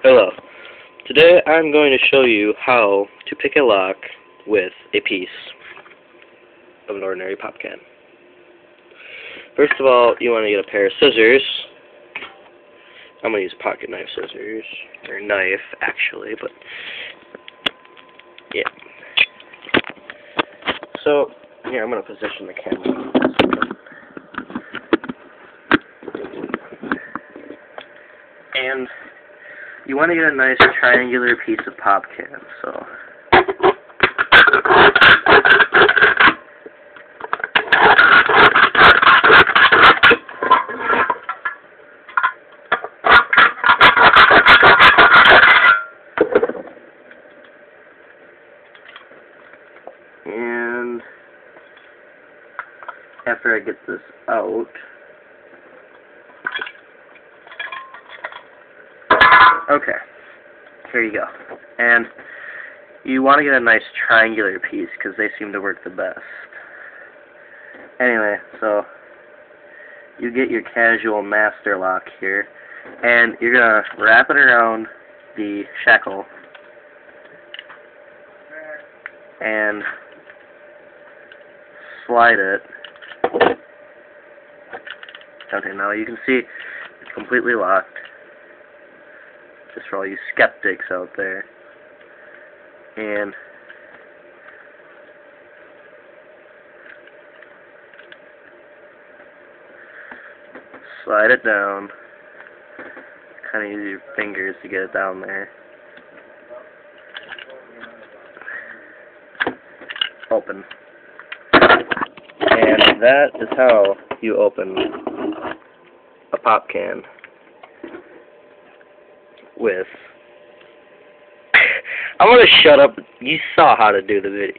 Hello. Today I'm going to show you how to pick a lock with a piece of an ordinary pop can. First of all, you want to get a pair of scissors. I'm going to use pocket knife scissors, or knife actually, but yeah. So, here I'm going to position the camera. And you want to get a nice triangular piece of pop can, so and after I get this out, okay, here you go. And you want to get a nice triangular piece because they seem to work the best. Anyway, so you get your casual master lock here, and you're going to wrap it around the shackle and slide it. Okay, now you can see it's completely locked. Just for all you skeptics out there. And slide it down. Kind of use your fingers to get it down there. Open. And that is how you open a pop can with... I'm gonna shut up. You saw how to do the video.